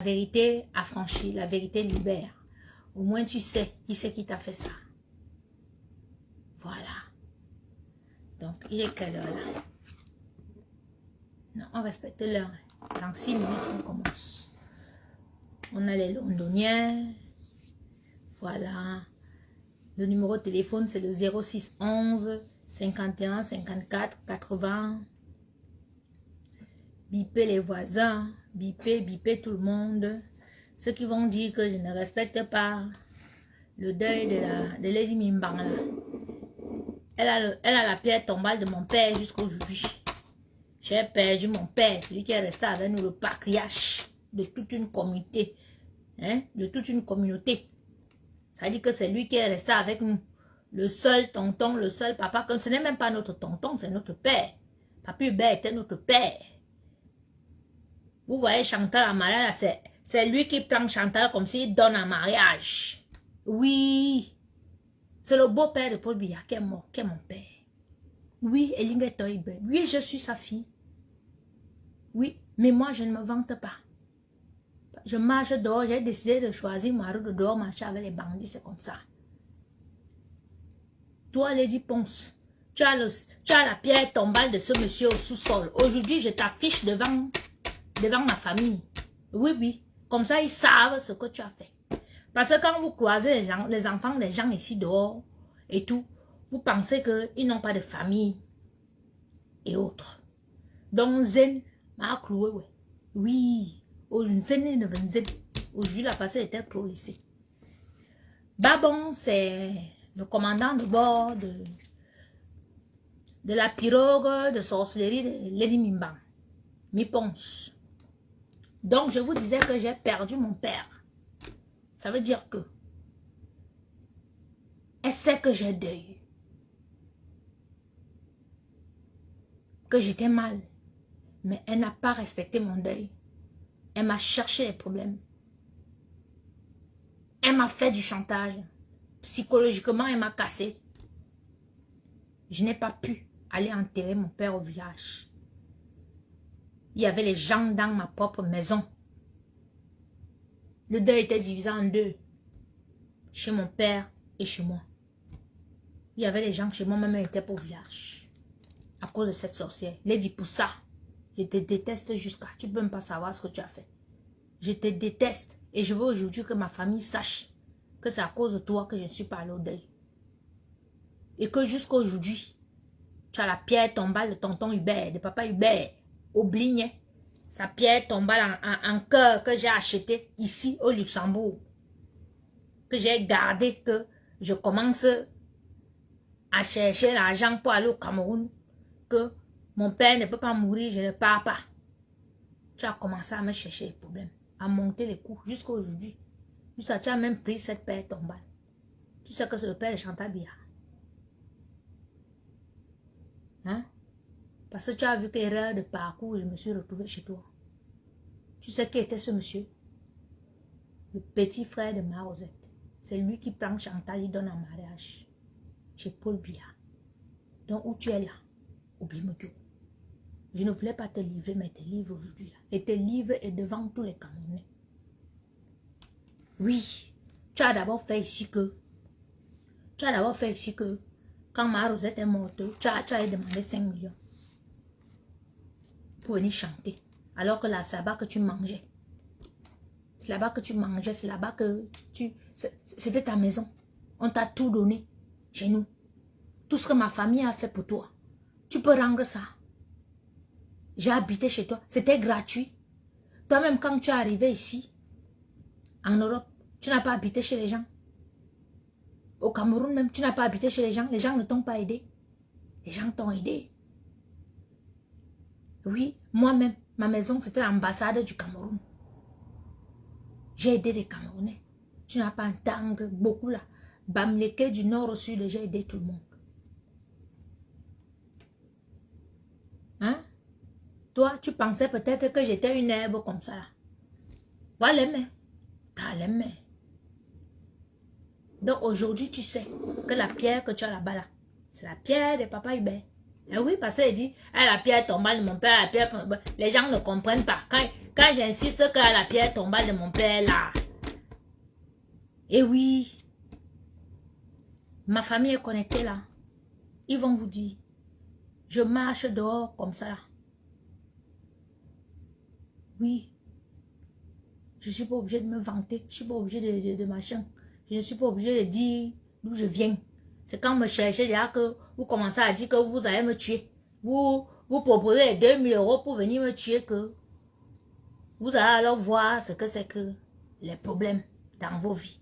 La vérité affranchit, la vérité libère. Au moins tu sais qui c'est qui t'a fait ça. Voilà. Donc, il est quelle heure là? Non, on respecte l'heure. Dans 6 minutes, on commence. On a les londoniens. Voilà. Le numéro de téléphone, c'est le 0611 51 54 80. Bipez les voisins. Bipez tout le monde. Ceux qui vont dire que je ne respecte pas le deuil de Lady Mimbang là. Elle a la pierre tombale de mon père jusqu'aujourd'hui. J'ai perdu mon père, celui qui est resté avec nous, le patriarche de toute une communauté. Hein, de toute une communauté. Ça veut dire que c'est lui qui est resté avec nous. Le seul tonton, le seul papa. Comme ce n'est même pas notre tonton, c'est notre père. Papa Hubert était notre père. Vous voyez Chantal en mariage, c'est lui qui prend Chantal comme s'il donne un mariage. Oui. C'est le beau-père de Paul Biya qui est mort, qui est mon père. Oui, Elinge Toibe. Oui, je suis sa fille. Oui, mais moi, je ne me vante pas. Je marche dehors, j'ai décidé de choisir ma route de dehors, marcher avec les bandits, c'est comme ça. Toi, Lady Ponce, tu as la pierre tombale de ce monsieur au sous-sol. Aujourd'hui, je t'affiche devant ma famille. Oui, oui. Comme ça, ils savent ce que tu as fait. Parce que quand vous croisez les enfants des gens ici dehors et tout, vous pensez qu'ils n'ont pas de famille et autres. Donc, Zen m'a cloué, ouais. Oui. Aujourd'hui, la passée était prolissée. Babon, c'est le commandant de bord de la pirogue de sorcellerie de Lady Mimbang. Mi-ponce. Donc, je vous disais que j'ai perdu mon père. Ça veut dire que elle sait que j'ai deuil. Que j'étais mal. Mais elle n'a pas respecté mon deuil. Elle m'a cherché les problèmes. Elle m'a fait du chantage. Psychologiquement, elle m'a cassé. Je n'ai pas pu aller enterrer mon père au village. Il y avait les gens dans ma propre maison. Le deuil était divisé en deux. Chez mon père et chez moi. Il y avait les gens chez moi, même était pas au village. À cause de cette sorcière. Lady pour ça. Je te déteste jusqu'à... Tu ne peux même pas savoir ce que tu as fait. Je te déteste. Et je veux aujourd'hui que ma famille sache que c'est à cause de toi que je ne suis pas allée au deuil. Et que jusqu'à aujourd'hui, tu as la pierre tombale de tonton Hubert, de papa Hubert, au Blignet. Sa pierre tombale en cœur que j'ai acheté ici au Luxembourg. Que j'ai gardé, que je commence à chercher l'argent pour aller au Cameroun. Que mon père ne peut pas mourir, je ne pars pas. Tu as commencé à me chercher les problèmes, à monter les coups jusqu'à aujourd'hui. Tu as même pris cette pierre tombale. Tu sais que c'est le père de Chantal Biya. Hein? Parce que tu as vu qu'erreur de parcours, je me suis retrouvée chez toi. Tu sais qui était ce monsieur? Le petit frère de ma Rosette. C'est lui qui prend Chantal, il donne un mariage. Chez Paul Biya. Donc où tu es là? Oublie-moi tout. Je ne voulais pas te livrer, mais te livre aujourd'hui. Et te livre est devant tous les Camerounais. Oui, tu as d'abord fait ici que... Quand ma Rosette est morte, tu as demandé 5 millions. Pour venir chanter. Alors que là, c'est là-bas que tu mangeais. C'est là-bas que tu mangeais, c'est là-bas que tu... C'était ta maison. On t'a tout donné chez nous. Tout ce que ma famille a fait pour toi. Tu peux rendre ça. J'ai habité chez toi. C'était gratuit. Toi-même, quand tu es arrivé ici, en Europe, tu n'as pas habité chez les gens. Au Cameroun même, tu n'as pas habité chez les gens. Les gens ne t'ont pas aidé. Les gens t'ont aidé. Oui, moi-même, ma maison, c'était l'ambassade du Cameroun. J'ai aidé les Camerounais. Tu n'as pas entendu beaucoup là. Bamileke du nord au sud, j'ai aidé tout le monde. Hein? Toi, tu pensais peut-être que j'étais une herbe comme ça. Voilà, mais. T'as les mains. Donc aujourd'hui, tu sais que la pierre que tu as là-bas, là, c'est la pierre de papa Hubert. Eh oui, parce qu'elle dit, ah, la pierre tombale de mon père, la pierre tombale. Les gens ne comprennent pas. Quand j'insiste que la pierre tombale de mon père, là. Eh oui. Ma famille est connectée là. Ils vont vous dire, je marche dehors comme ça. Oui. Je ne suis pas obligée de me vanter. Je ne suis pas obligée de machin. Je ne suis pas obligée de dire d'où je viens. C'est quand vous me cherchez là que vous commencez à dire que vous allez me tuer. Vous proposez 2000 € pour venir me tuer que vous allez alors voir ce que c'est que les problèmes dans vos vies.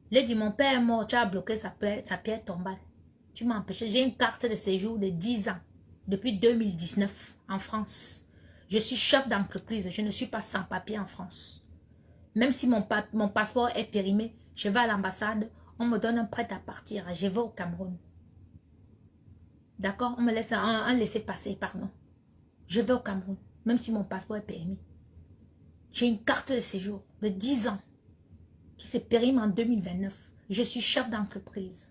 Il dit, mon père est mort, tu as bloqué sa pierre tombale. Tu m'as empêché. J'ai une carte de séjour de 10 ans depuis 2019 en France. Je suis chef d'entreprise, je ne suis pas sans papier en France. Même si mon passeport est périmé, je vais à l'ambassade, on me donne un prêt à partir, je vais au Cameroun. D'accord? On me laisse un laisser-passer, pardon. Je vais au Cameroun, même si mon passeport est périmé. J'ai une carte de séjour de 10 ans qui se périme en 2029. Je suis chef d'entreprise.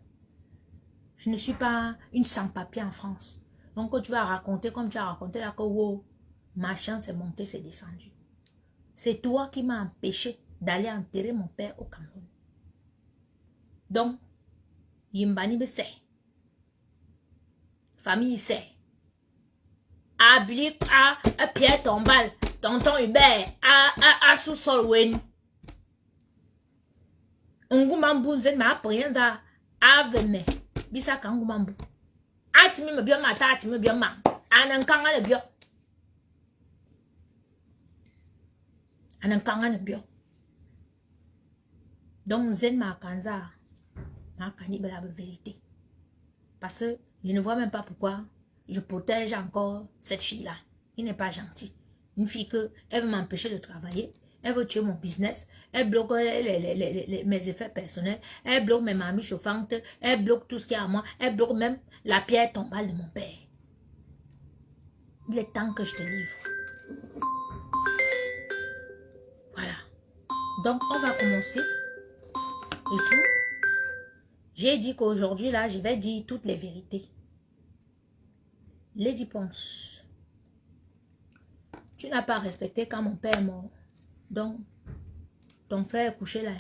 Je ne suis pas une sans-papier en France. Donc, tu vas raconter comme tu as raconté là que wow, machin, c'est monté, c'est descendu. C'est toi qui m'as empêché d'aller enterrer mon père au Cameroun. Donc, Yimbani be sait. Famille sait. Ablik à Pierre Tombal, tonton Hubert, à sous-sol wen. Ngumambu zen ma rien za aveme. Bisa kangumambu. Atimi me bio mata, atimi bio ma. Anankanga le bio. Anankanga le bio. Donc zen ma kanza. Ma kanibela la vérité. Parce que je ne vois même pas pourquoi je protège encore cette fille-là. Il n'est pas gentil. Une fille que elle veut m'empêcher de travailler. Elle veut tuer mon business. Elle bloque mes effets personnels. Elle bloque mes mamies chauffantes. Elle bloque tout ce qui est à moi. Elle bloque même la pierre tombale de mon père. Il est temps que je te livre. Voilà. Donc, on va commencer. Et tout. J'ai dit qu'aujourd'hui, là, je vais dire toutes les vérités. Lady Ponce, tu n'as pas respecté quand mon père est mort. Donc, ton frère est couché là.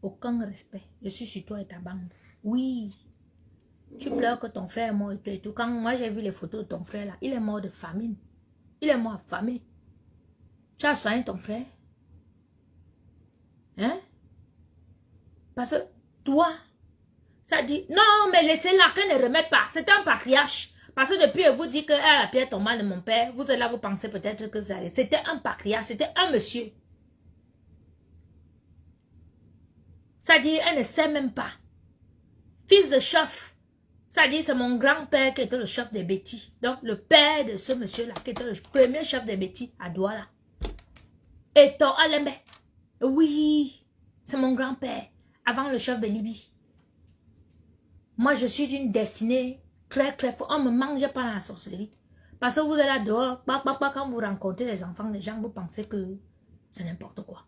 Aucun respect. Je suis sur toi et ta bande. Oui. Tu pleures que ton frère est mort et tout. Quand moi j'ai vu les photos de ton frère là, il est mort de famine. Il est mort affamé. Tu as soigné ton frère? Hein? Parce que toi, ça dit, non, mais laissez-la, qu'elle ne remet pas. C'est un patriarche. Parce que depuis, elle vous dit que la pierre tombale de mon père, vous êtes là, vous pensez peut-être que c'était un patriarche, c'était un monsieur. Ça dit, elle ne sait même pas. Fils de chef. Ça dit, c'est mon grand-père qui était le chef des bêtis. Donc, le père de ce monsieur-là, qui était le premier chef des bêtis à Douala. Et toi, Alembe. Oui, c'est mon grand-père, avant le chef de Libye. Moi, je suis d'une destinée très, très forte. On ne me mange pas dans la sorcellerie. Parce que vous êtes là dehors, quand vous rencontrez les enfants des gens, vous pensez que c'est n'importe quoi.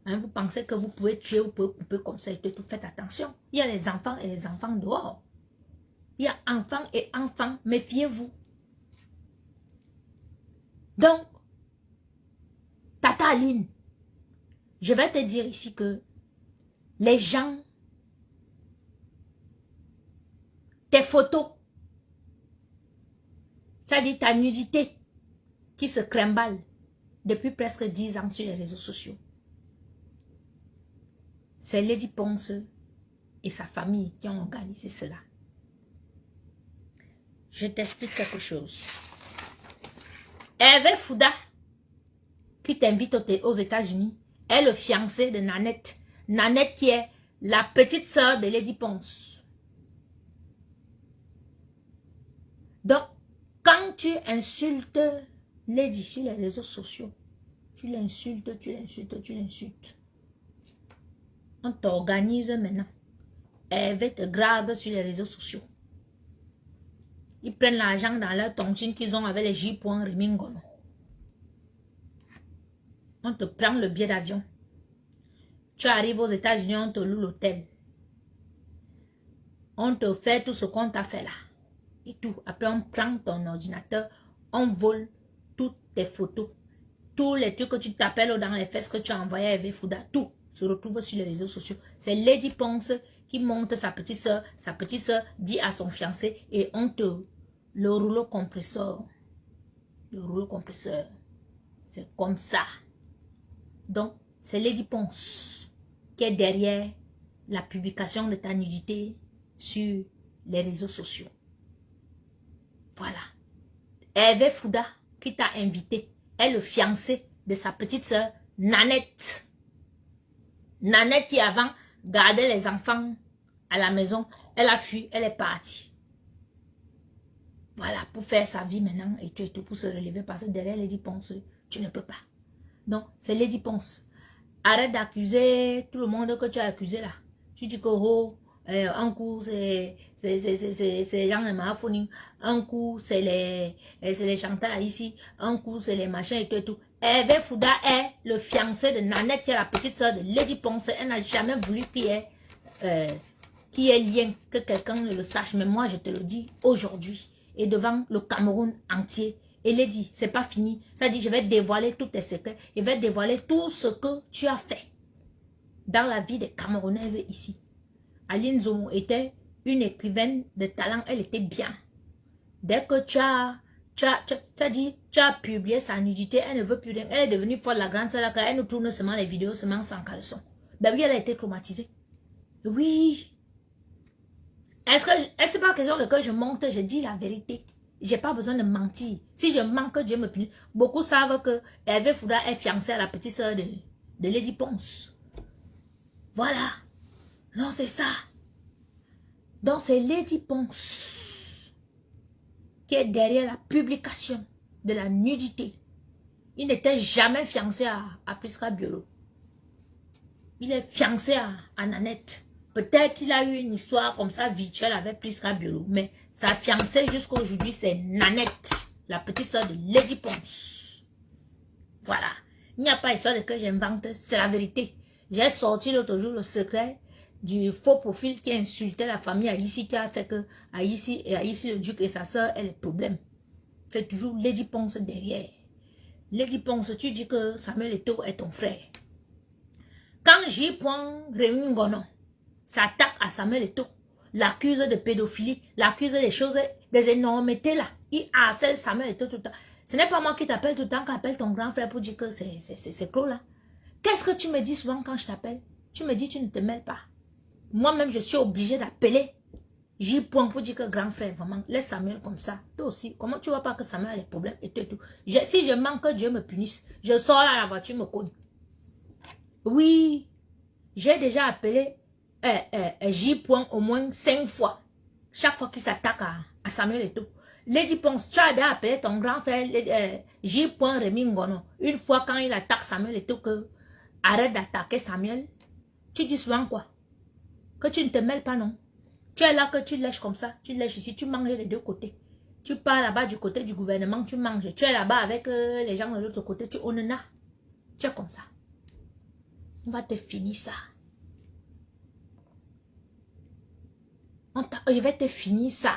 Hein, vous pensez que vous pouvez tuer, vous pouvez couper comme ça et tout. Faites attention. Il y a les enfants et les enfants dehors. Il y a enfants et enfants. Méfiez-vous. Donc, Tata Aline, je vais te dire ici que les gens, tes photos, ça dit ta nudité qui se cremballe depuis presque 10 ans sur les réseaux sociaux. C'est Lady Ponce et sa famille qui ont organisé cela. Je t'explique quelque chose. Hervé Fouda, qui t'invite aux États-Unis, est le fiancé de Nanette. Nanette qui est la petite sœur de Lady Ponce. Donc, quand tu insultes Lady sur les réseaux sociaux, tu l'insultes, tu l'insultes, tu l'insultes. On t'organise maintenant. Hervé te grave sur les réseaux sociaux. Ils prennent l'argent dans leur tontine qu'ils ont avec les J-Points Rimingono. On te prend le billet d'avion. Tu arrives aux États-Unis, on te loue l'hôtel. On te fait tout ce qu'on t'a fait là. et tout. Après, on prend ton ordinateur, on vole toutes tes photos. Tous les trucs que tu t'appelles dans les fesses que tu as envoyé à Hervé Fouda, tout se retrouve sur les réseaux sociaux. C'est Lady Ponce qui monte sa petite soeur dit à son fiancé et on te... Le rouleau compresseur. Le rouleau compresseur. C'est comme ça. Donc, c'est Lady Ponce qui est derrière la publication de ta nudité sur les réseaux sociaux. Voilà. Hervé Fouda qui t'a invité est le fiancé de sa petite soeur Nanette. Nanette qui avant gardait les enfants à la maison, elle a fui, elle est partie. Voilà, pour faire sa vie maintenant et tout pour se relever parce que derrière Lady Ponce, tu ne peux pas. Donc, c'est Lady Ponce. Arrête d'accuser tout le monde que tu as accusé là. Tu dis que un coup c'est les gens de Mahaphoning, un coup c'est les chanteurs ici, un coup c'est les machins et tout. Hervé Fouda est le fiancé de Nanette qui est la petite soeur de Lady Ponce. Elle n'a jamais voulu qu'il y ait lien, que quelqu'un ne le sache. Mais moi je te le dis aujourd'hui et devant le Cameroun entier. Et Lady, c'est pas fini. Ça dit, je vais dévoiler tous tes secrets. Je vais dévoiler tout ce que tu as fait dans la vie des Camerounaises ici. Aline Zomo était une écrivaine de talent. Elle était bien. Dès que tu as publié sa nudité, elle ne veut plus rien. Elle est devenue folle, la grande sœur. Elle nous tourne seulement les vidéos, seulement sans caleçon. Ben oui, elle a été traumatisée. Oui. Est-ce pas question de que je monte, je dis la vérité. J'ai pas besoin de mentir. Si je mens, que Dieu me punisse. Beaucoup savent que Hervé Fouda est fiancé à la petite soeur de Lady Ponce. Voilà. Non, c'est ça. Donc, c'est Lady Ponce qui est derrière la publication de la nudité. Il n'était jamais fiancé à Prisca Biolo. Il est fiancé à Nanette. Peut-être qu'il a eu une histoire comme ça virtuelle avec Prisca Biolo. Mais sa fiancée jusqu'à aujourd'hui, c'est Nanette, la petite soeur de Lady Ponce. Voilà. Il n'y a pas histoire de que j'invente, c'est la vérité. J'ai sorti l'autre jour le secret du faux profil qui insultait la famille Aïssi, qui a fait que Aïssi le duc et sa soeur aient les problèmes. C'est toujours Lady Ponce derrière. Lady Ponce, tu dis que Samuel Eto'o est ton frère. Quand j'y prends Rémi Ngono, s'attaque à Samuel Eto'o, l'accuse de pédophilie, l'accuse des choses, des énormités là. Il harcèle Samuel Eto'o tout le temps. Ce n'est pas moi qui t'appelle tout le temps, qu'appelle ton grand frère pour dire que c'est clos là. Qu'est-ce que tu me dis souvent quand je t'appelle? Tu me dis tu ne te mêles pas. Moi-même je suis obligée d'appeler. J'y prends pour dire que grand frère, vraiment, laisse Samuel comme ça. Toi aussi, comment tu vois pas que Samuel a des problèmes et tout. Si je manque, que Dieu me punisse. Je sors là, la voiture me cogne. Oui, j'ai déjà appelé J. au moins 5 fois. Chaque fois qu'il s'attaque à Samuel Eto'o. Lady Ponce, tu as déjà appelé ton grand frère J. Rémi Ngono. Une fois quand il attaque Samuel Eto'o, que arrête d'attaquer Samuel. Tu dis souvent quoi? Que tu ne te mêles pas, non? Tu es là que tu lèches comme ça. Tu lèches ici, tu manges des deux côtés. Tu pars là-bas du côté du gouvernement, tu manges. Tu es là-bas avec les gens de l'autre côté, tu onena. Tu es comme ça. On va te finir ça. Je vais te finir ça.